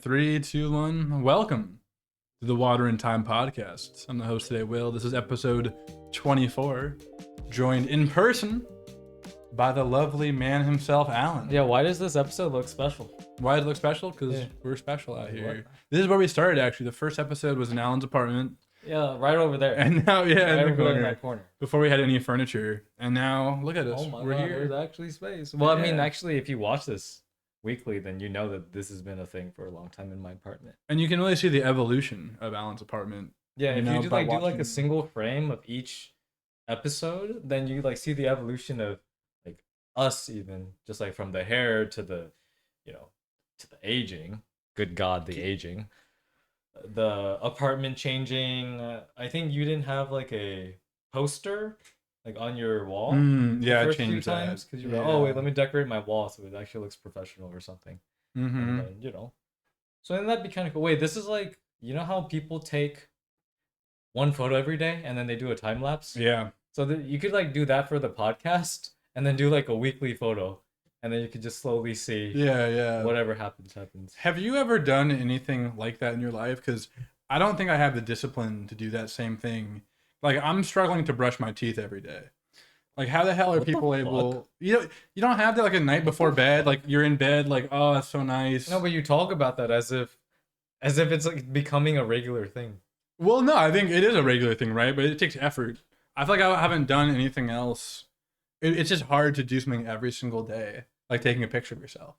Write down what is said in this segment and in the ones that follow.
Three, two, one. Welcome to the Water and Time podcast. I'm the host today, Will. This is episode 24, joined in person by the lovely man himself, Alan. Yeah, why does this episode look special? Why does it look special? Because we're special out here. This is where we started, actually. The first episode was in Alan's apartment. Yeah, right over there. And now, yeah, right in the over there in corner. that corner. Before we had any furniture. And now, look at us. Oh my we're God, here. there's actually space. Well, I mean, Yeah. actually, if you watch this weekly, then you know that this has been a thing for a long time in my apartment. And you can really see the evolution of Alan's apartment. Yeah, if know, you do by like watching- a single frame of each episode, then you like see the evolution of like us, even just like from the hair to the, to the aging. Good God, the aging. The apartment changing. I think you didn't have like a poster like on your wall. Yeah, I First few changed times that. because you're like, oh wait, let me decorate my wall so it actually looks professional or something. Mm-hmm. And then, so then that'd be kind of cool. Wait, this is like, you know how people take one photo every day and then they do a time lapse? Yeah. So that you could like do that for the podcast and then do like a weekly photo, and then you could just slowly see Yeah. whatever happens. Have you ever done anything like that in your life? Because I don't think I have the discipline to do that same thing. Like, I'm struggling to brush my teeth every day. Like, how the hell are What the people fuck? able? You don't have that like a night before bed. Like, you're in bed, like, oh, that's so nice. No, but you talk about that as if it's like becoming a regular thing. Well, no, I think it is a regular thing, right? But it takes effort. I feel like I haven't done anything else. It's just hard to do something every single day, like taking a picture of yourself.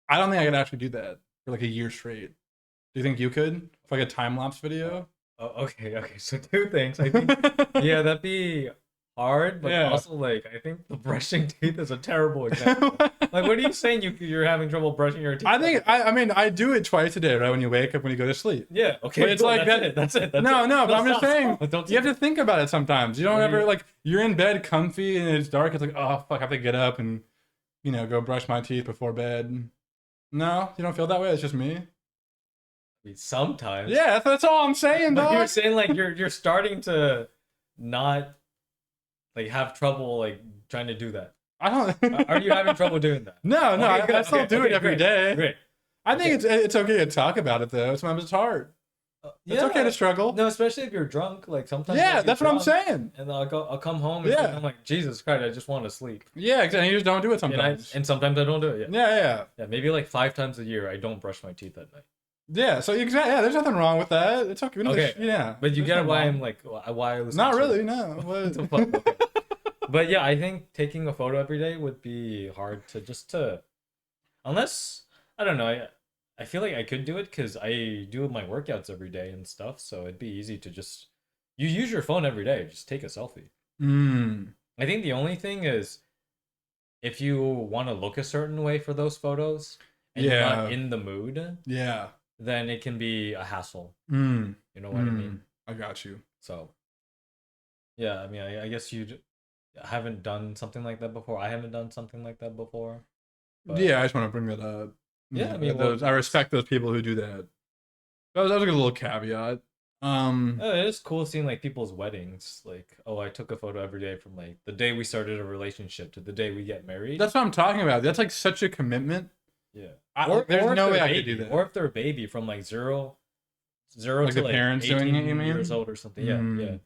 I don't think I could actually do that for like a year straight. Do you think you could? For like a time-lapse video? Oh, okay. So two things. I think, yeah, that'd be hard, but Yeah. also like I think the brushing teeth is a terrible example. Like, what are you saying? You're having trouble brushing your teeth? I think I mean I do it twice a day, right? When you wake up, when you go to sleep. Yeah. Okay. But it's cool, like that. That's it. No, but I'm just saying Don't you have to think about it sometimes. You don't What do ever you- like you're in bed comfy and it's dark. It's like, oh fuck, I have to get up and go brush my teeth before bed. No, you don't feel that way. It's just me. Sometimes. Yeah, that's all I'm saying, But you're dog. saying like you're starting to not like have trouble like trying to do that. I don't. Are you having trouble doing that? No, Okay, I good, still okay, do it okay, every great, day. Great. I think it's okay to talk about it though. Sometimes it's hard. It's okay to struggle. No, especially if you're drunk. Like sometimes. Yeah, like, you're that's what I'm drunk, saying. And I'll come home and Yeah. I'm like, Jesus Christ, I just want to sleep. Yeah, exactly. You just don't do it And, sometimes. and sometimes I don't do it. Yeah. Yeah. Yeah, maybe like 5 times a year I don't brush my teeth at night. Yeah, so exactly. Yeah, there's nothing wrong with that. It's okay. Okay. Yeah, But you there's get nothing why wrong. I'm like why I listen. Not to really. it. No. What the fuck? Okay. But yeah, I think taking a photo every day would be hard to unless I don't know. I feel like I could do it because I do my workouts every day and stuff, so it'd be easy to just you use your phone every day, just take a selfie. I think the only thing is if you want to look a certain way for those photos and you're Yeah. not in the mood, Yeah. then it can be a hassle. Mm. You know what I mean? I got you. So, yeah, I mean, I guess you haven't done something like that before. I haven't done something like that before. But- Yeah, I just want to bring that up. Yeah, I mean, well, I respect those people who do that. That was a good little caveat. It is cool seeing like people's weddings. Like, oh, I took a photo every day from like the day we started a relationship to the day we get married. That's what I'm talking about. That's like such a commitment. Yeah. There's if no they're way a I could baby, do that. Or if they're a baby from like zero Like to the like parents 18 doing it, you mean? years old or something. Yeah, Mm. yeah.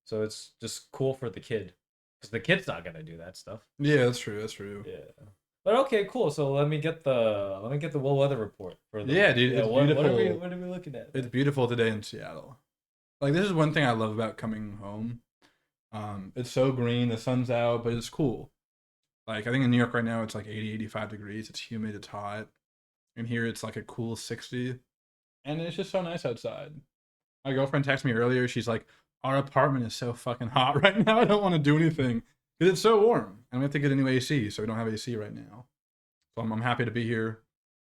So it's just cool for the kid. Because the kid's not gonna do that stuff. Yeah, that's true. That's true. Yeah. But okay, cool. So let me get the well weather report for the Yeah, dude, it's what are beautiful. what are we looking at? It's beautiful today in Seattle. Like, this is one thing I love about coming home. It's so green, the sun's out, but it's cool. Like, I think in New York right now, it's like 80, 85 degrees. It's humid, it's hot. And here it's like a cool 60. And it's just so nice outside. My girlfriend texted me earlier. She's like, our apartment is so fucking hot right now. I don't want to do anything. Because it's so warm. And we have to get a new AC, so we don't have AC right now. So I'm happy to be here.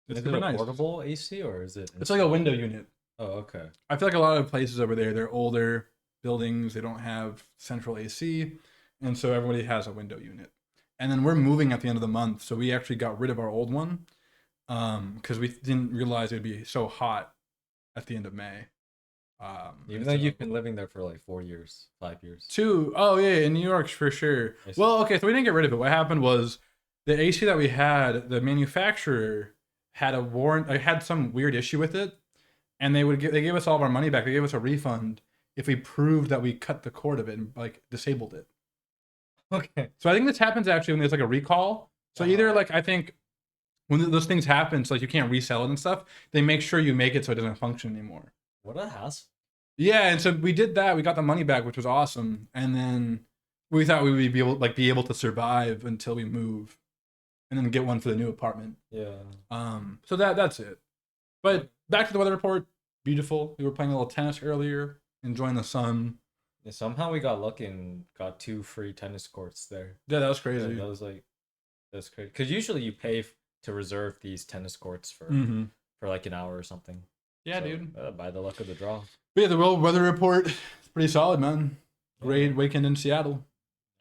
It's Is it super a nice. portable AC or is it? It's like a window unit. Oh, okay. I feel like a lot of places over there, they're older buildings. They don't have central AC. And so everybody has a window unit. And then we're moving at the end of the month. So we actually got rid of our old one because we didn't realize it would be so hot at the end of May. Even though you've been living there for like 4 years, 5 years. Oh yeah, in New York for sure. Well, okay, so we didn't get rid of it. What happened was the AC that we had, the manufacturer had a warrant. I had some weird issue with it, and they gave us all of our money back. They gave us a refund if we proved that we cut the cord of it and like disabled it. Okay. So I think this happens actually when there's like a recall. So either like I think when those things happen, so like you can't resell it and stuff, they make sure you make it so it doesn't function anymore. What a hassle. Yeah, and so we did that. We got the money back, which was awesome. And then we thought we would be able to survive until we move, and then get one for the new apartment. Yeah. So that's it. But back to the weather report. Beautiful. We were playing a little tennis earlier, enjoying the sun. Yeah, somehow we got lucky and got 2 free tennis courts there. Yeah, that was crazy. Yeah, that's crazy. Because usually you pay to reserve these tennis courts for like an hour or something. Yeah, so, dude. By the luck of the draw. But yeah, the world weather report is pretty solid, man. Great weekend in Seattle.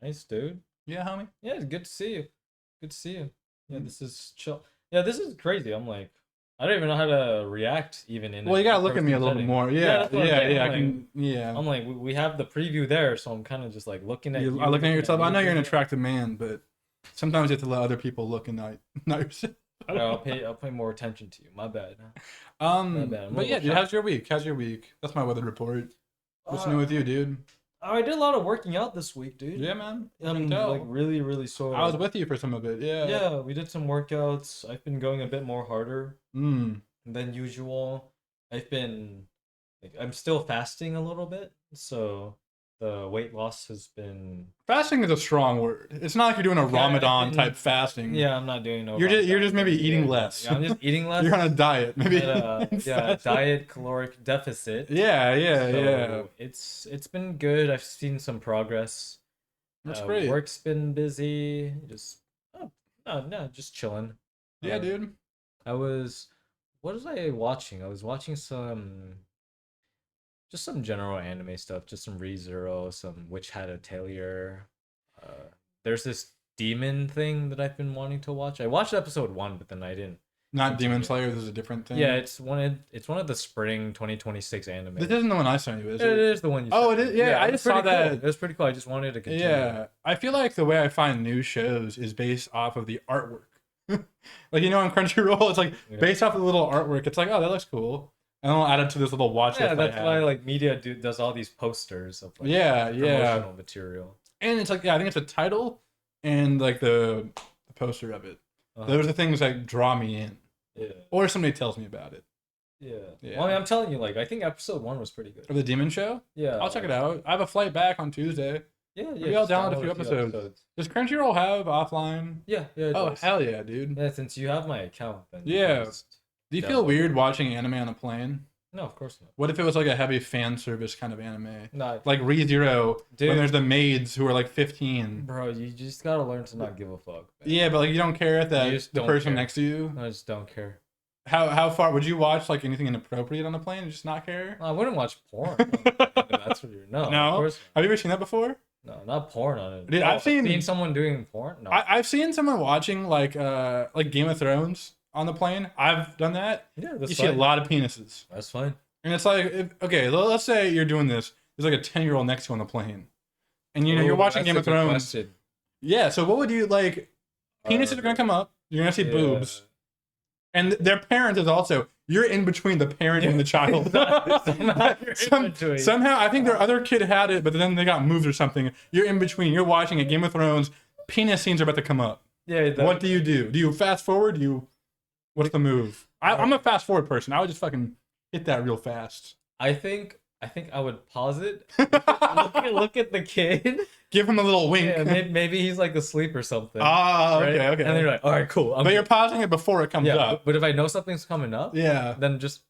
Nice, dude. Yeah, homie. Yeah, it's good to see you. Good to see you. Yeah, this is chill. Yeah, this is crazy. I'm like, I don't even know how to react even in. Well, you gotta look at me a little bit more. Yeah. I'm like, we have the preview there, so I'm kind of just like looking at you. I'm looking at yourself. I know you're an attractive man, but sometimes you have to let other people look and not yourself. I'll pay more attention to you. My bad. My bad. But yeah, dude, how's your week? That's my weather report. What's new with you, dude? I did a lot of working out this week, dude. Yeah, man. I'm like really, really sore. I was with you for some of it. Yeah. Yeah, we did some workouts. I've been going a bit more harder than usual. I'm still fasting a little bit, so the weight loss has been. Fasting is a strong word. It's not like you're doing a Ramadan type fasting. Yeah, I'm not doing no. You're just maybe eating less. Yeah, I'm just eating less. You're on a diet, maybe. But, diet caloric deficit. Yeah. It's been good. I've seen some progress. That's great. Work's been busy. Just just chilling. Yeah, dude. What was I watching? I was watching just some general anime stuff, just some ReZero, some Witch Hat Atelier. There's this demon thing that I've been wanting to watch. I watched episode 1, but then I didn't. Not Demon Slayer. This is a different thing. Yeah, it's one of the spring 2026 anime. This isn't the one I sent you, is it? It is the one you sent. Oh, it is. Yeah, I just saw that. It was pretty cool. I just wanted to continue. Yeah, I feel like the way I find new shows is based off of the artwork. Like on Crunchyroll, it's like based off of the little artwork. It's like, oh, that looks cool. And I'll add it to this little watch list. Yeah, that's why like media does all these posters of like promotional material. And it's like I think it's a title and like the poster of it. Those are the things that draw me in. Yeah. Or somebody tells me about it. Yeah. Well, I mean, I'm telling you, like I think episode 1 was pretty good. Or the Demon Show? Yeah. I'll check it out. I have a flight back on Tuesday. Yeah. Maybe I'll download a few episodes. Does Crunchyroll have offline? Yeah. Oh, hell yeah, dude. Yeah, since you have my account, then Do you feel weird watching anime on a plane? No, of course not. What if it was like a heavy fan service kind of anime? No. Like ReZero, when there's the maids who are like 15. Bro, you just gotta learn to not give a fuck. Man. Yeah, but like you don't care if the person next to you. I just don't care. How far would you watch like anything inappropriate on the plane and just not care? I wouldn't watch porn. That's what you're no. No. Have you ever seen that before? No, not porn on it. Dude, I've seen someone doing porn. No, I've seen someone watching like Game of Thrones on the plane. I've done that. Yeah, that's you see a lot of penises. That's fine. And it's like, okay, let's say you're doing this. There's like a 10-year-old next to you on the plane, and you're watching Game of Thrones. Question. Yeah. So what would you like? Penises are gonna come up. You're gonna see boobs, and their parent is also. You're in between the parent and the child. Somehow, I think their other kid had it, but then they got moved or something. You're in between. You're watching a Game of Thrones. Penis scenes are about to come up. Yeah. What do? Do you fast forward? What's the move? I'm a fast forward person. I would just fucking hit that real fast. I think I would pause it. Look at the kid. Give him a little wink. Yeah, maybe he's like asleep or something. Okay. And then you're like, all right, cool. But you're pausing it before it comes up. But if I know something's coming up, then just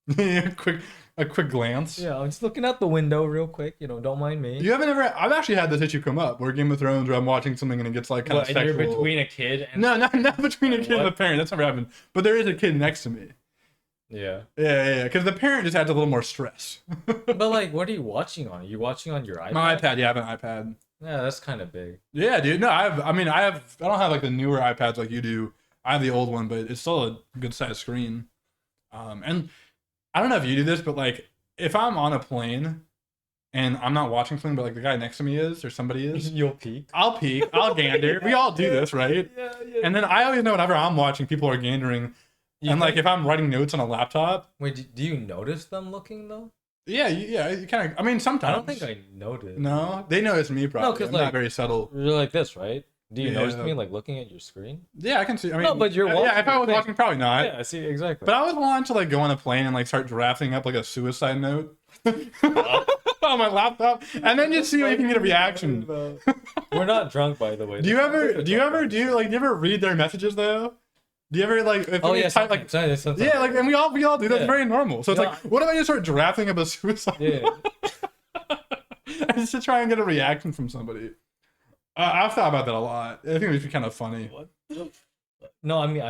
a quick glance. Yeah, I'm just looking out the window real quick. Don't mind me. You haven't ever? I've actually had this issue come up where Game of Thrones, where I'm watching something and it gets like kind of sexual. And you're between a kid and no, not between a kid and the parent. That's never happened. But there is a kid next to me. Yeah. Because the parent just adds a little more stress. But like, what are you watching on? Are you watching on your iPad? My iPad. Yeah, I have an iPad. Yeah, that's kind of big. Yeah, dude. No, I don't have like the newer iPads like you do. I have the old one, but it's still a good size screen. And I don't know if you do this, but like if I'm on a plane and I'm not watching something, but like the guy next to me is or somebody is, you'll peek. I'll peek. I'll gander. We all do this, right? Yeah. And then I always know whenever I'm watching, people are gandering. And like if I'm writing notes on a laptop, Wait, do you notice them looking though? yeah, you kind of. I mean, sometimes. I don't think I noticed. No, they notice me probably. No, 'cause, I'm like, not very subtle. You're like this, right? Do you notice Yeah. me like looking at your screen? Yeah, I can see. I mean, No, but you're watching yeah, if I was the thing. watching, probably not. Yeah, see, exactly. But I was wanting to like go on a plane and like start drafting up like a suicide note on my laptop, and then just see if you can get a reaction. We're not drunk, by the way. Do you ever read their messages though? Do you ever like? If Oh you yeah, type, like, sometimes. yeah, like, and we all do that. Yeah. It's very normal. So it's No, like, what if I just start drafting up a suicide? Yeah. Just to try and get a reaction from somebody. I've thought about that a lot. I think it would be kind of funny. What? No, I mean,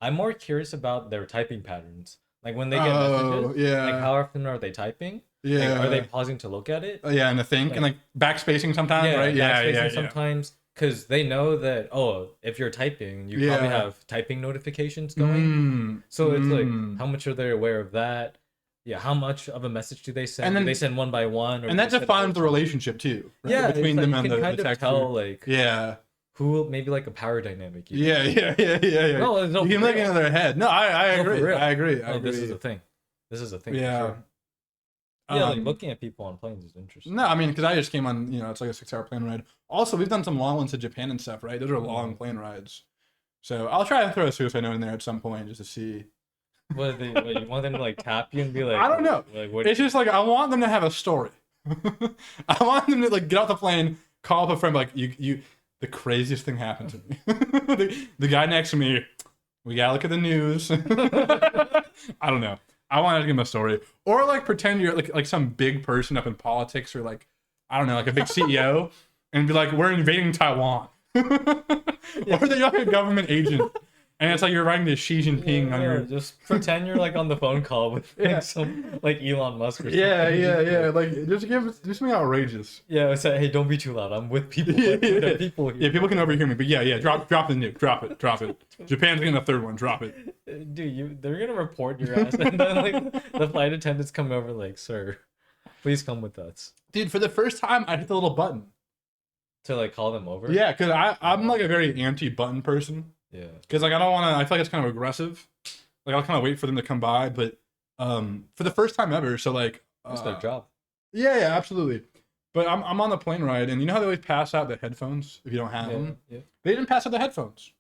I'm more curious about their typing patterns. Like when they get messages, yeah, like how often are they typing? yeah. Like, are they pausing to look at it? Yeah, and to think and like backspacing sometimes, right? Yeah. Sometimes because they know that if you're typing, you probably have typing notifications going. So it's like, how much are they aware of that? Yeah, how much of a message do they send? And then, do they send one by one? Or and that defines the relationship too, right? Yeah, between like them you and can the kind of texter. tell like who maybe like a power dynamic. Yeah. No, You can look into their head. No, I agree. I agree. This is a thing. This is a thing. Yeah. For sure. Yeah, like looking at people on planes is interesting. No, I mean, because I just came on, it's like a 6-hour plane ride. Also, we've done some long ones to Japan and stuff, right? Those are long plane rides. So I'll try and throw a suicide note in there at some point just to see. What you want them to like tap you and be like? I don't know. Like, what? It's just like I want them to have a story. I want them to like get off the plane, call up a friend, like you. The craziest thing happened to me. the guy next to me. We gotta look at the news. I don't know. I want to give him a story, or like pretend you're like some big person up in politics, or like I don't know, like a big CEO, and be like, "We're invading Taiwan," or that you're like a government agent, and it's like you're writing to Xi Jinping on your. Just pretend you're like on the phone call with some like Elon Musk or something. Yeah. Like do something outrageous. Yeah, it's like, hey, don't be too loud. I'm with people. Like, there are people here. Yeah, people can overhear me, but yeah. Drop the nuke. Drop it. Japan's getting the third one. Drop it. Dude, they're gonna report your ass, and then like the flight attendants come over, like, sir, please come with us. Dude, for the first time, I hit the little button to like call them over. Yeah, because I'm like a very anti-button person. Yeah. Because like I don't want to. I feel like it's kind of aggressive. Like I'll kind of wait for them to come by, but for the first time ever, so like it's their job. Yeah, absolutely. But I'm on the plane ride, and you know how they always pass out the headphones if you don't have them. Yeah. They didn't pass out the headphones,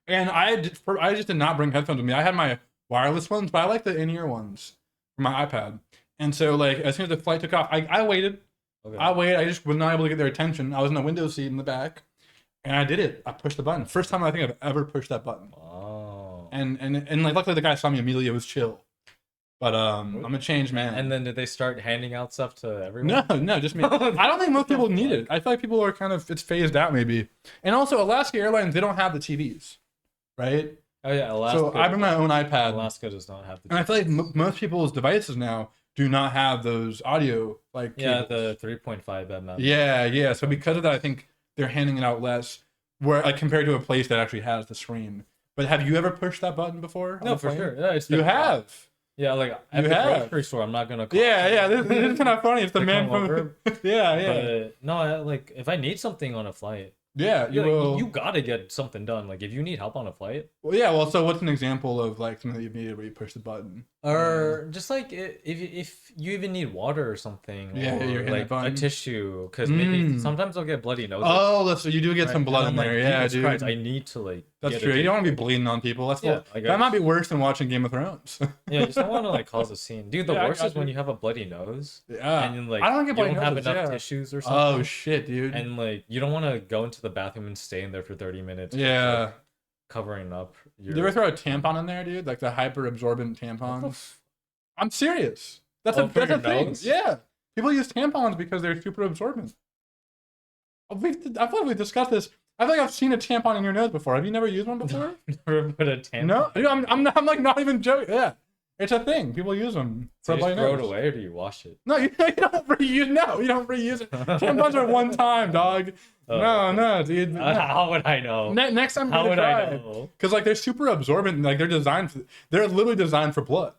and I just did not bring headphones with me. I had my wireless ones, but I like the in-ear ones for my iPad. And so like as soon as the flight took off, I waited. Okay. I just was not able to get their attention. I was in the window seat in the back. And I did it. I pushed the button. First time I think I've ever pushed that button. Oh. And like luckily the guy saw me immediately. It was chill. But I'm a changed man. And then did they start handing out stuff to everyone? No, just me. I don't think most people need it. I feel like people are it's phased out maybe. And also Alaska Airlines, they don't have the TVs, right? Oh yeah, Alaska. So I bring my own iPad. Alaska does not have the TVs. And I feel like most people's devices now do not have those audio like cables. The 3.5 mm. Yeah. So because of that, I think they're handing it out less, where like compared to a place that actually has the screen. But have you ever pushed that button before? No, for sure. Yeah, you have. Yeah, like at the grocery store, I'm not gonna. Yeah. This is kind of funny. It's the man from. Yeah. But no, like if I need something on a flight. Yeah, you gotta get something done. Like if you need help on a flight. Well, yeah. Well, so what's an example of like something that you've needed where you push the button? Or just like if you even need water or something. Yeah, or you're like a tissue, because maybe sometimes I'll get bloody noses. Oh, so you do get some blood in there. Like, yeah, dude. Christ, I need to like. That's true. You don't want to be bleeding on people. That's that might be worse than watching Game of Thrones. Yeah, you just don't want to like cause a scene, dude. The worst is when you have a bloody nose. Yeah, and then, like I don't get bloody have noses, enough tissues or something. Oh shit, dude. And like you don't want to go into the bathroom and stay in there for 30 minutes. Yeah, like, covering up. You ever throw a tampon in there, dude? Like the hyper absorbent tampons. I'm serious. That's a thing. Nose? Yeah, people use tampons because they're super absorbent. I feel like we discussed this. I feel like I've seen a tampon in your nose before. Have you never used one before? Never put a tampon. No, dude, I'm like not even joking. Yeah, it's a thing. People use them. So you just throw it away, or do you wash it? No, you don't reuse. No, you don't reuse it. Tampons are one time, dog. No, dude. No. How would I know? Next time, how would I know? Because like they're super absorbent. Like they're literally designed for blood.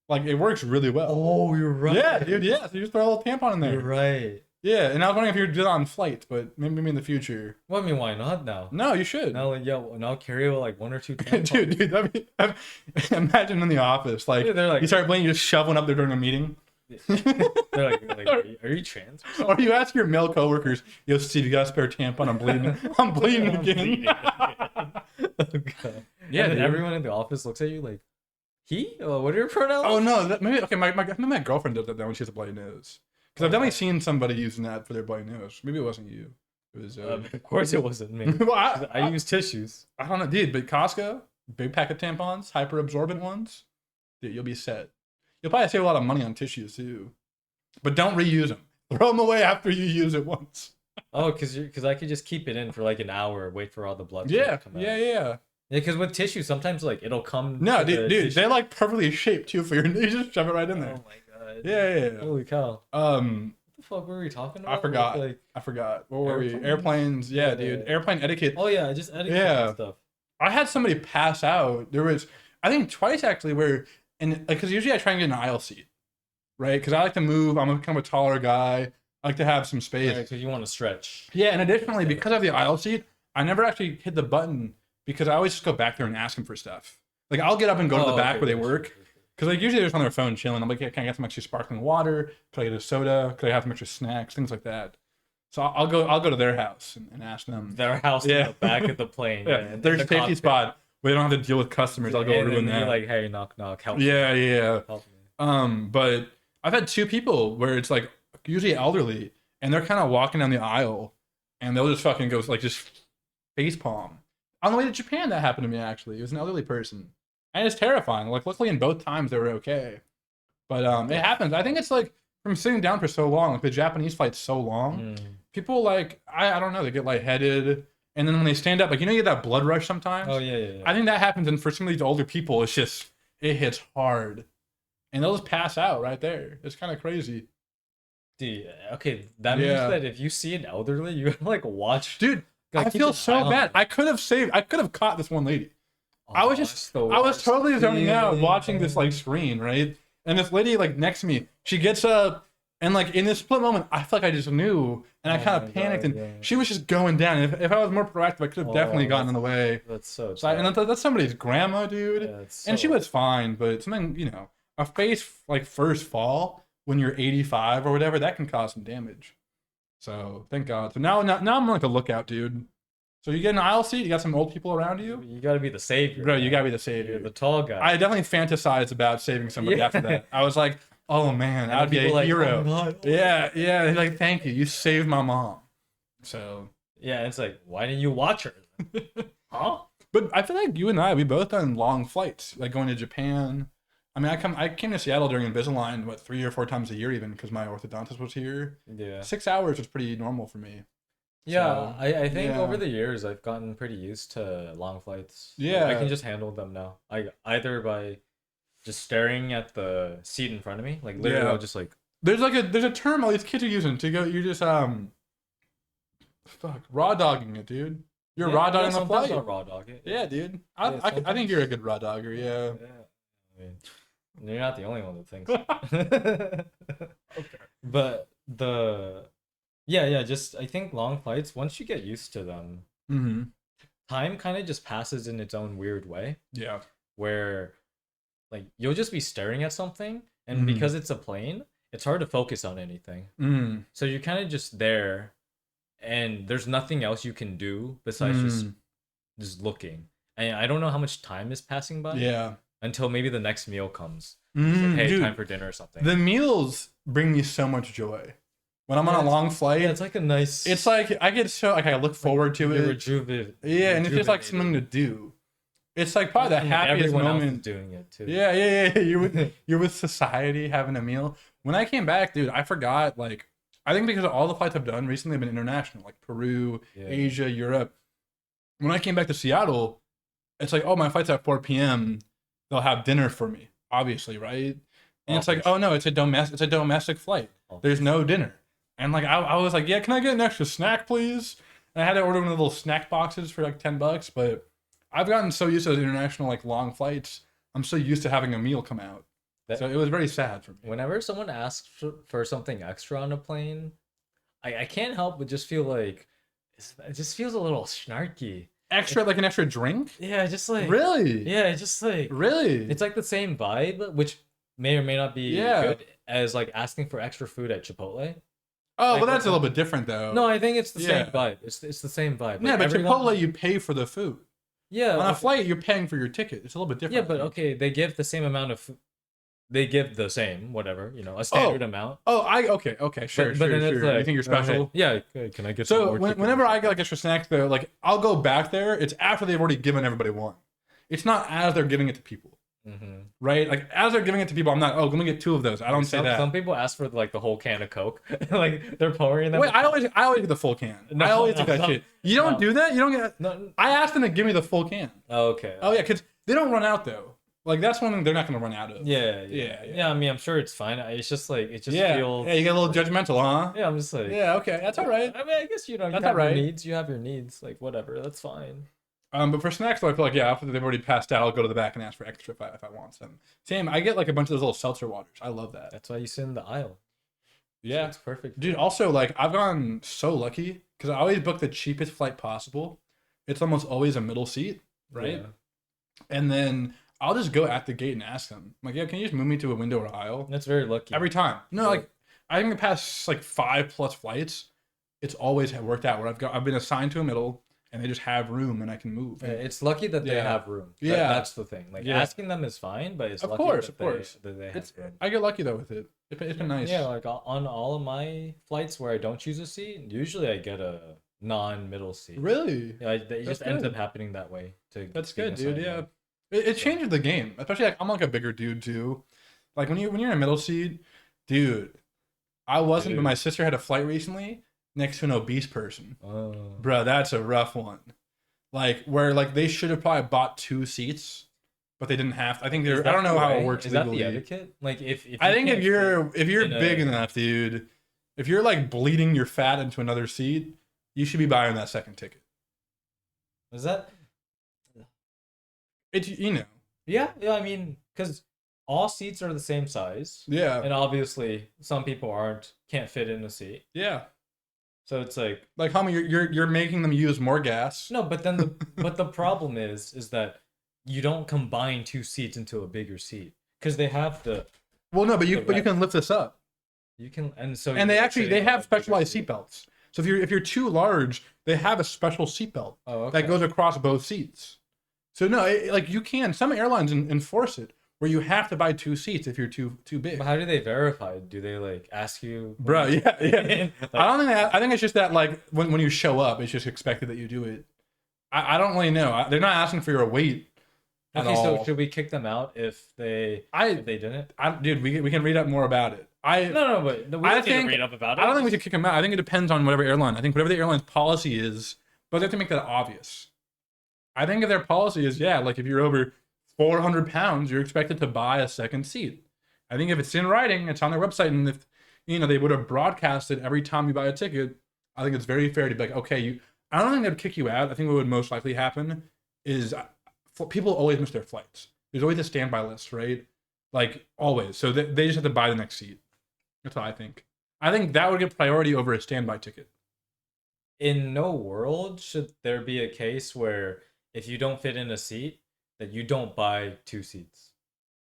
Like it works really well. Oh, you're right. Yeah, dude. Yeah, so you just throw a little tampon in there. You're right. Yeah, and I was wondering if you would do that on flight, but maybe in the future. Well, I mean, why not now? No, you should. Now, like, yeah, now carry like 1 or 2 tampons. dude, imagine in the office, like, Dude, they're like, you start playing, you just shove one up there during a meeting. they're like are you trans? Or you ask your male coworkers, "Yo, Steve, you got a spare tampon? I'm bleeding. I'm bleeding again." Oh, God. Yeah, and then dude. everyone in the office looks at you like, he? What are your pronouns? Oh no, maybe okay. My girlfriend does that when she has a bloody nose. Because I've definitely seen somebody using that for their bloody nose. Maybe it wasn't you. It was. Of course it wasn't me. Well, I use tissues. I don't know, dude. But Costco, big pack of tampons, hyper absorbent ones. Dude, you'll be set. You'll probably save a lot of money on tissues too. But don't reuse them. Throw them away after you use it once. Oh, because I could just keep it in for like an hour, wait for all the blood Yeah, to come out. yeah. Yeah, because with tissue, sometimes like it'll come. No, to the dude, tissue. they're like perfectly shaped too for your. You just shove it right in there. Oh my God. Yeah. Holy cow. What The fuck were we talking about? I forgot. Like, I forgot. What were we? Airplanes? Airplanes. Yeah, Yeah. dude. Airplane etiquette. oh yeah, just etiquette Yeah. and stuff. I had somebody pass out. There was, I think, twice actually, where, and because usually I try and get an aisle seat, right? Because I like to move. I'm kind of a taller guy. I like to have some space. Because you want to stretch. Yeah, and additionally, because of the aisle seat, I never actually hit the button because I always just go back there and ask them for stuff. Like I'll get up and go to the back where they work. Because like usually they're just on their phone chilling. I'm like, yeah, can I get some extra sparkling water? Could I get a soda? Could I have some extra snacks? Things like that. So I'll go to their house and ask them. Their house in the back of the plane. Yeah, their safety cockpit. spot where they don't have to deal with customers. I'll go And ruin then that. you're like, hey, knock, help me. Yeah. Help me. But I've had two people where it's like usually elderly, and they're kind of walking down the aisle, and they'll just fucking go like just face palm. On the way to Japan, that happened to me actually. It was an elderly person, and it's terrifying. Like luckily in both times they were okay, but it happens. I think it's like from sitting down for so long. Like the Japanese flight's so long, people like I don't know, they get lightheaded, and then when they stand up, like you know, you get that blood rush sometimes. Oh yeah. I think that happens, and for some of these older people, it's just it hits hard, and they'll just pass out right there. It's kind of crazy. Dude, okay, that means that if you see an elderly, you gotta like watch. Dude, I feel so bad. I could have caught this one lady. I was totally zoning out watching this like screen, right? And this lady like next to me, she gets up, and like in this split moment, I feel like I just knew, and I kind of panicked, and she was just going down. And if I was more proactive, I could have definitely gotten in the way. That's so. And that's somebody's grandma, dude. Yeah, and she was fine, but something, you know, a face like first fall when you're 85 or whatever, that can cause some damage. So thank God. So now I'm like a lookout, dude. So you get an aisle seat, you got some old people around you. You gotta be the savior. Bro, you gotta be the savior. You're the tall guy. I definitely fantasized about saving somebody after that. I was like, oh man, that would be a hero. Oh, yeah. They're like, thank you. You saved my mom. So yeah, it's like, why didn't you watch her? Huh? But I feel like you and I, we both done long flights, like going to Japan. I mean, I came to Seattle during Invisalign, 3 or 4 times a year even, because my orthodontist was here. Yeah. 6 hours was pretty normal for me. Yeah, So, I think yeah. over the years I've gotten pretty used to long flights. Yeah. I can just handle them now. Either by just staring at the seat in front of me, like literally Yeah. I'll just like There's a term all these kids are using to go. You're just raw dogging it, dude. You're raw dogging the sometimes flight. I'll raw dog it. Yeah, dude. Yeah, I think you're a good raw dogger. Yeah. I mean, you're not the only one that thinks. Okay. But just I think long flights, once you get used to them, Mm-hmm. time kind of just passes in its own weird way, Yeah. where like you'll just be staring at something, and Mhm. because it's a plane, it's hard to focus on anything. Mm. So you're kind of just there, and there's nothing else you can do besides just looking. And I don't know how much time is passing by. Yeah. Until maybe the next meal comes. Mm, Hey, dude, time for dinner or something. the meals bring me so much joy. When I'm on a long flight, Yeah, it's like a nice. it's like I get so like I look forward to you're it. Yeah, and it's just like something to do. It's like probably the And happiest everyone else is moment. doing it too. Yeah. You're with society having a meal. When I came back, dude, I forgot. Like, I think because all the flights I've done recently have been international, like Peru, Yeah. Asia, Europe. When I came back to Seattle, it's like, oh, my flight's at 4 p.m. They'll have dinner for me, obviously, right? And it's like, oh no, it's a domestic flight. There's no dinner. And like I was like, yeah, can I get an extra snack, please? And I had to order one of the little snack boxes for like $10, but I've gotten so used to those international like long flights. I'm so used to having a meal come out. So it was very sad for me. Whenever someone asks for something extra on a plane, I can't help but just feel like it just feels a little snarky. Extra, like an extra drink? Yeah, just like Really? yeah, just like Really? it's like the same vibe, which may or may not be Yeah. good as like asking for extra food at Chipotle. Oh, Like well, that's a little bit different no, though. I think it's the same Yeah. vibe. It's the same vibe. Yeah, Like but everyone, Chipotle, you pay for the food. yeah, On a okay, flight, you're paying for your ticket. It's a little bit yeah, different. but okay, they give the same amount of they give the same whatever a standard Oh, amount. okay, sure, But then sure, it's sure. You like, think you're oh, hey, special? yeah, can I get some So more chicken? whenever I get like extra snacks though, like I'll go back there. It's after they've already given everybody one. It's not as they're giving it to people, right? Like as they're giving it to people, I'm not. Oh, let me get 2 of those. I don't say that. Some people ask for like the whole can of Coke, like they're pouring them. Wait, I always get the full can. No, I always no, do that no, shit. You don't no. do that. You don't get. No. I asked them to give me the full can. Oh, okay. Oh yeah, because they don't run out though. Like that's one thing they're not gonna run out of. Yeah. I mean, I'm sure it's fine. It's just like it just Yeah, feels. yeah. You get a little judgmental, huh? Yeah, I'm just like. Yeah. Okay, that's all right. I mean, I guess you That's have your alright. needs. You have your needs. Like whatever, that's fine. But for snacks, though, I feel like after they've already passed out, I'll go to the back and ask for extra if I want some. Same, I get like a bunch of those little seltzer waters. I love that. That's why you sit in the aisle. Yeah, It's perfect. dude. Also, like I've gotten so lucky because I always book the cheapest flight possible. It's almost always a middle seat, right? Yeah. And then I'll just go at the gate and ask them, I'm like, yeah, can you just move me to a window or aisle? That's very lucky. Every time. No, Yeah. like I think the past like 5+ flights, it's always worked out where I've been assigned to a middle and they just have room and I can move. Yeah, it's lucky that they Yeah. have room. Yeah. That's the thing. Like Yeah. asking them is fine, but it's Of lucky course, that of course. they have It's room. I get lucky though with it. It's been nice. Yeah, like on all of my flights where I don't choose a seat, usually I get a non-middle seat. Really? Yeah, it That's just ends good. up happening that way. That's being good, dude. assigned Yeah. one. It changes the game. Especially like I'm like a bigger dude too. Like when you're in a middle seat, dude. I wasn't, but my sister had a flight recently next to an obese person. Oh. Bro, that's a rough one. Like where like they should have probably bought 2 seats, but they didn't have to. I think Is they're I that don't know the how way? it works Is that the legally. etiquette? Like if I think can't if you're fit in big a- enough, dude, if you're like bleeding your fat into another seat, you should be buying that second ticket. is that It's yeah, I mean, because all seats are the same size, yeah, and obviously some people can't fit in a seat. yeah. So it's like Like, homie, you're making them use more gas. no, but then the problem is that you don't combine 2 seats into a bigger seat because they have Well, no, but you Correct. can lift this up, you can and so and you're they sitting on have a bigger specialized seat. seatbelts. So if you're too large, they have a special seatbelt Oh, okay. that goes across both seats. So no, like you can. Some airlines enforce it where you have to buy 2 seats if you're too big. But how do they verify? Do they like ask you? Bro, yeah. Like, I don't think I think it's just that like when you show up, it's just expected that you do it. I don't really know. They're not asking for your weight at okay, all. so should we kick them out if they didn't? Dude, we can read up more about it. No, but we I don't need to think- read up about it. I don't think we should kick them out. I think it depends on whatever airline. I think whatever the airline's policy is, but they have to make that obvious. I think if their policy is, yeah, like if you're over 400 pounds, you're expected to buy a second seat. I think if it's in writing, it's on their website, and if they would have broadcasted every time you buy a ticket, I think it's very fair to be like, okay, I don't think they'd kick you out. I think what would most likely happen is people always miss their flights. There's always a standby list, right? Like always. So they just have to buy the next seat. That's what I think. I think that would get priority over a standby ticket. In no world should there be a case where if you don't fit in a seat, that you don't buy 2 seats.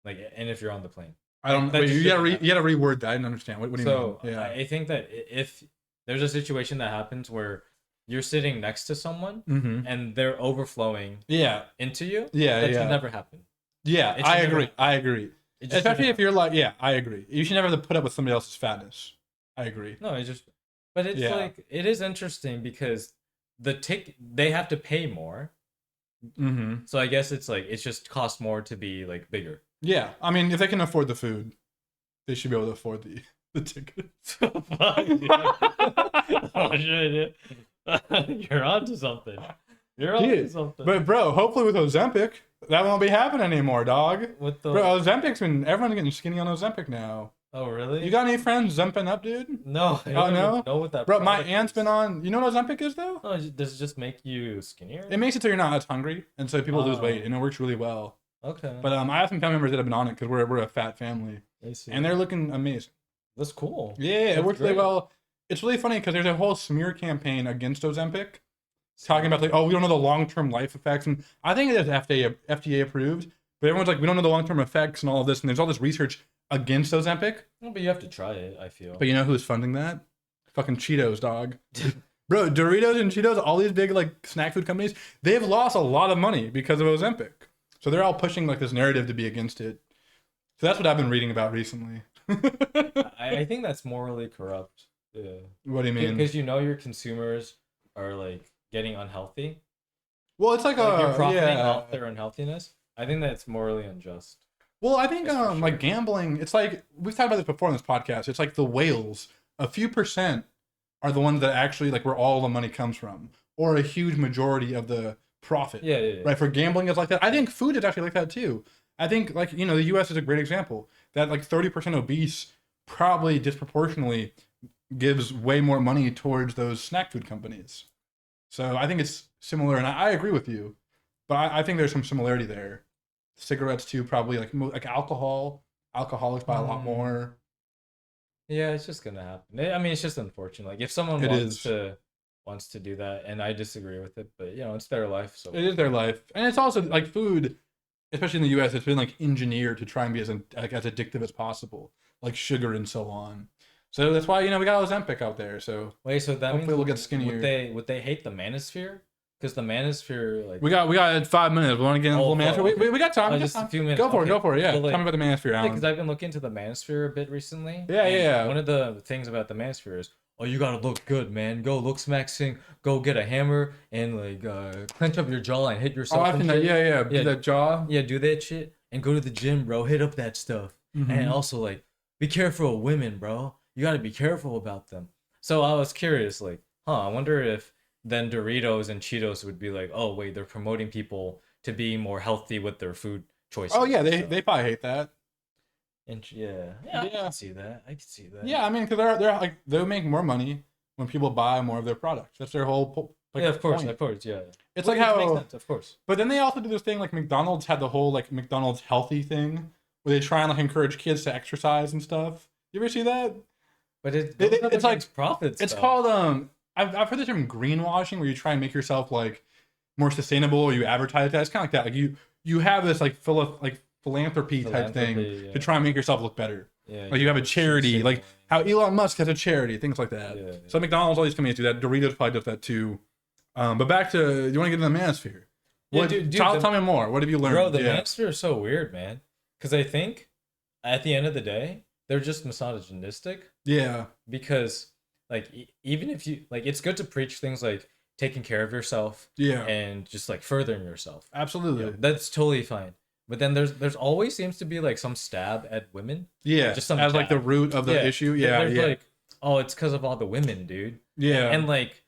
Like, and if you're on the plane. I don't. That Wait, just you gotta shouldn't you gotta reword that. I didn't understand. What do you So mean? Yeah. I think that if there's a situation that happens where you're sitting next to someone Mm-hmm. and they're overflowing Yeah. into you, Yeah. that yeah. should never happen. Yeah. it should I never agree. happen. I agree. It just Especially shouldn't if you're like, yeah, I agree. You should never have to put up with somebody else's fatness. I agree. No, it's just, but it's Yeah. like it is interesting because they have to pay more, Mm-hmm. so I guess it's like it's just costs more to be like bigger. Yeah. I mean, if they can afford the food, they should be able to afford the tickets. Oh shit! You're onto something. You're onto Dude, something. But bro, hopefully with Ozempic, that won't be happening anymore, dog. With the Bro, everyone's getting skinny on Ozempic now. oh really? You got any friends zumping up, dude? no? I Oh, don't no? even know what that. Bro, my product aunt's is. been on. You know what Ozempic is though? Oh, does it just make you skinnier? It makes it so you're not as hungry, and so people lose Oh. weight, and it works really well. Okay. But I have some family members that have been on it because we're a fat family, I see. and they're looking amazing. That's cool. Yeah, it That's works really great. well. it's really funny because there's a whole smear campaign against Ozempic, talking about like, oh, we don't know the long term life effects, and I think it is FDA approved, but everyone's like, we don't know the long term effects and all of this, and there's all this research against Ozempic. No, but you have to try it, I But feel. you know who's funding that? Fucking Cheetos, dog. Bro, Doritos and Cheetos, all these big like snack food companies, they've lost a lot of money because of Ozempic. So they're all pushing like this narrative to be against it. So that's what I've been reading about recently. I think that's morally corrupt. Yeah. What do you mean? Because you know your consumers are like getting unhealthy. Well, it's like You're a profiting yeah. off their unhealthiness. I think that's morally unjust. Well, I think That's for like sure. gambling, it's like we've talked about this before in this podcast. It's like the whales. A few percent are the ones that actually like where all the money comes from, or a huge majority of the profit. Yeah, yeah, yeah. Right? For gambling is like that. I think food is actually like that too. I think like the US is a great example. That like 30% obese probably disproportionately gives way more money towards those snack food companies. So I think it's similar, and I agree with you. But I think there's some similarity there. Cigarettes too, probably like alcohol. Alcoholics buy a lot Mm. more. Yeah, it's just gonna happen. I mean, it's just unfortunate. Like if someone It wants is. to do that, and I disagree with it, but it's their life, so It is their life, and it's also like food, especially in the U.S. It's been like engineered to try and be as addictive as possible, like sugar and so on. So that's why we got Ozempic out there. So wait, so that means hopefully we'll get skinnier. would they hate the Manosphere? Because the Manosphere, like, We got 5 minutes. We want to get into oh the fuck, manosphere. okay. We got time. Oh, We got just a time. few minutes. Go for it. Okay. Go for it. Yeah. But Tell me like, about the manosphere, yeah, Alan. because I've been looking into the Manosphere a bit recently. Yeah, And yeah. one of the things about the Manosphere is, oh, you gotta look good, man. Go look smaxing. Go get a hammer and like clench up your jaw and hit Oh, yourself I've and seen that. shit. Yeah, yeah. Yeah, That jaw. yeah, do that shit and go to the gym, bro. Hit up that stuff. And Mm-hmm. also like be careful of women, bro. You gotta be careful about them. So I was curious, like, I wonder if then Doritos and Cheetos would be like, oh wait, they're promoting people to be more healthy with their food choices. Oh yeah, they So, they probably hate that. yeah, I Yeah. can see that. I can see that. Yeah, I mean, because they're like they'll make more money when people buy more of their products. That's their whole like Yeah, of course, point. yeah. It's Well, like it makes how, sense, of course. but then they also do this thing like McDonald's had the whole like McDonald's healthy thing where they try and like encourage kids to exercise and stuff. You ever see that? But it It- goes it- up it's like against profits. it's Though. called I've heard the term greenwashing where you try and make yourself like more sustainable or you advertise that. It's kind of like that. Like you have this like philanthropy type thing Philanthropy, to yeah. try and make yourself look better. Yeah, Like you have a charity, save like money. how Elon Musk has a charity, things like that. Yeah, So yeah. McDonald's, all these companies do that. Doritos probably does that too. But back to you want to get in the manosphere? Yeah, What? dude, Tell me more. What have you learned? bro, the Yeah, Manosphere is so weird, man. Because I think at the end of the day, they're just misogynistic. yeah, Because like even if you like, it's good to preach things like taking care of yourself yeah. and just like furthering yourself. Absolutely. That's totally fine. But then there's always seems to be like some stab at women. Yeah, Just some as like the jab. root of the issue. Yeah, There's yeah, like, oh, it's because of all the women, dude. yeah, And like,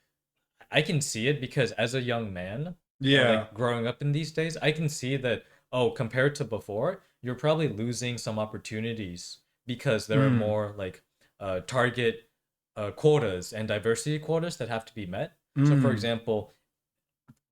I can see it because as a young man, yeah. like growing up in these days, I can see that, oh, compared to before, you're probably losing some opportunities because there are Mm. more like target quotas and diversity quotas that have to be met. So, for Mm. example,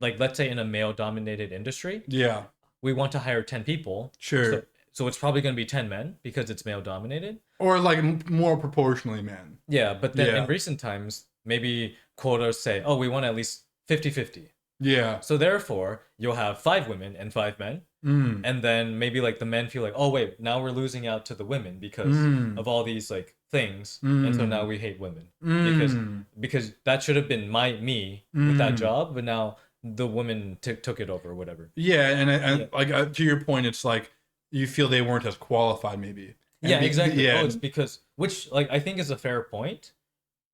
like let's say in a male dominated industry, Yeah, we want to hire 10 people. sure. So it's probably going to be 10 men because it's male dominated. Or like more proportionally, man. Yeah, but then Yeah. in recent times, maybe quotas say, oh, we want at least 50-50. Yeah. So therefore, you'll have 5 women and 5 men. Mm. And then maybe like the men feel like, oh, wait, now we're losing out to the women because Mm. of all these like things. And so Mm. now we hate women Mm. because that should have been me with that Mm. job. But now the women took it over or whatever. Yeah, and Yeah. like to your point, it's like you feel they weren't as qualified, maybe. And Yeah, exactly. Yeah, Oh, it's because, which like I think is a fair point,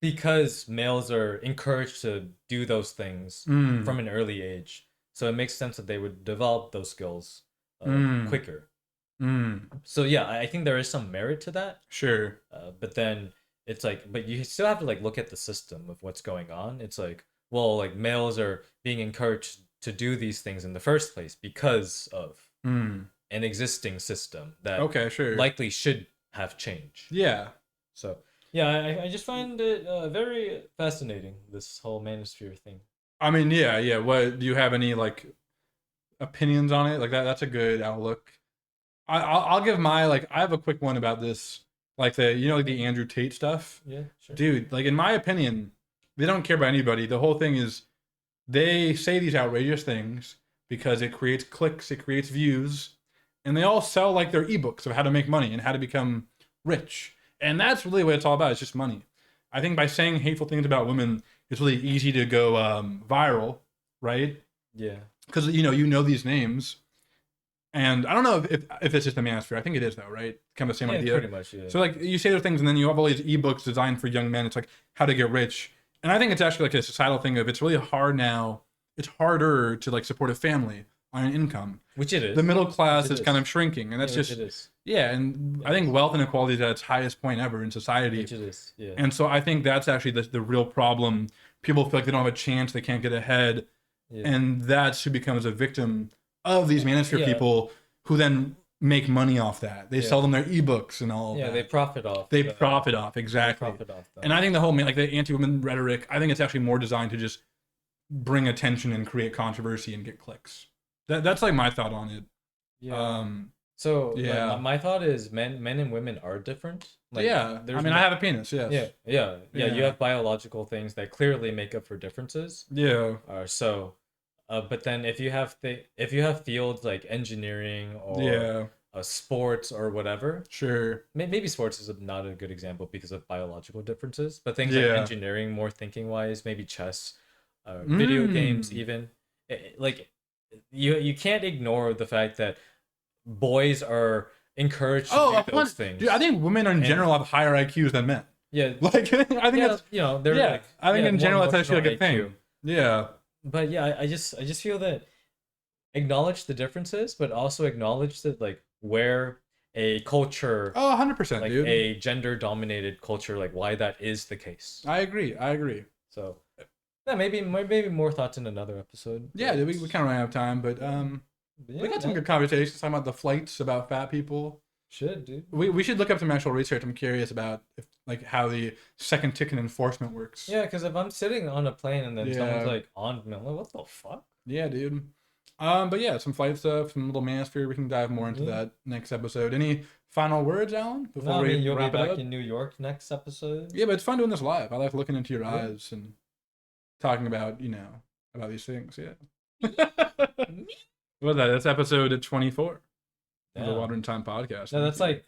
because males are encouraged to do those things Mm. from an early age. So it makes sense that they would develop those skills Mm. quicker. Mm. So yeah, I think there is some merit to that. Sure. But then it's like, but you still have to like look at the system of what's going on. It's like, well, like males are being encouraged to do these things in the first place because of Mm. an existing system that Okay, sure. likely should have changed. Yeah. So yeah, I just find it very fascinating, this whole manosphere thing. I mean, yeah, yeah. What do you have any like opinions on it? Like that's a good outlook. I'll give my like I have a quick one about this. like like the Andrew Tate stuff. Yeah, sure. Dude, like in my opinion, they don't care about anybody. The whole thing is they say these outrageous things because it creates clicks, it creates views, and they all sell like their ebooks of how to make money and how to become rich. And that's really what it's all about. It's just money. I think by saying hateful things about women, it's really easy to go viral, right? Yeah. Because you know these names, and I don't know if it's just the Manosphere. I think it is though, right? Kind of the same idea. Pretty much, yeah. So like you say those things, and then you have all these ebooks designed for young men. It's like how to get rich, and I think it's actually like a societal thing of it's really hard now. It's harder to like support a family on an income, which it is. The middle class is kind of shrinking, and that's just it is. Yeah. And I think wealth inequality is at its highest point ever in society. Which it is. Yeah. And so I think that's actually the real problem. People feel like they don't have a chance, they can't get ahead, and that's who becomes a victim of these Manosphere people who then make money off that. They sell them their ebooks and all. Yeah, they profit off. They profit off, exactly. They profit off that. And I think the whole like the anti-women rhetoric, I think it's actually more designed to just bring attention and create controversy and get clicks. That's like my thought on it. Yeah. My thought is men and women are different. Like, I mean, I have a penis. Yes. Yeah. You have biological things that clearly make up for differences. Yeah. But then if you have fields like engineering or sports or whatever, sure. Maybe sports is not a good example because of biological differences. But things like engineering, more thinking wise, maybe chess, video games, even you can't ignore the fact that boys are encouraged to do those things. Dude, I think women in general have higher IQs than men. Yeah. Like I think that's they're like, I think in general that's actually a good thing. Yeah. But yeah, I just feel that acknowledge the differences, but also acknowledge that like where a culture 100%, like dude. A gender dominated culture, like why that is the case. I agree. So yeah, maybe more thoughts in another episode. Yeah, dude, we kind of ran out of time, but we got some good conversations talking about the flights, about fat people. Should, dude. We should look up some actual research. I'm curious about how the second ticket enforcement works. Yeah, because if I'm sitting on a plane and then someone's like on me, I'm like, what the fuck? Yeah, dude. But yeah, some flight stuff, some little Manosphere. We can dive more into that next episode. Any final words, Alan? You'll be back in New York next episode. Yeah, but it's fun doing this live. I like looking into your eyes and talking about about these things. Yeah. What's that? That's episode 24 of the Water and Time podcast. No, that's like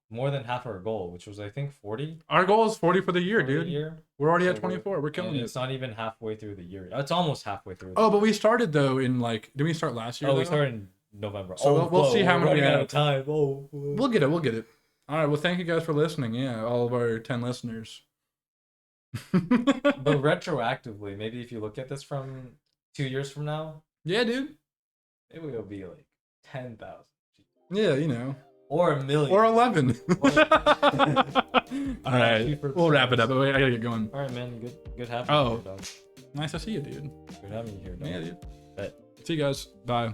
more than half our goal, which was I think 40. Our goal is 40 for the year, dude. We're already at 24. We're killing it. It's not even halfway through the year. It's almost halfway through. But we started though in did we start last year? We started in November. So we'll see how many we have. Time. We'll get it. All right. Well, thank you guys for listening. Yeah, all of our 10 listeners. But retroactively, maybe if you look at this from 2 years from now. Yeah, dude. It will be like 10,000. Yeah, Or 1 million. Or 11. All right. We'll wrap it up. I gotta get going. All right, man. Good having you here, dog. Nice to see you, dude. Good having you here, dog. Yeah, dude. Bet. See you guys. Bye.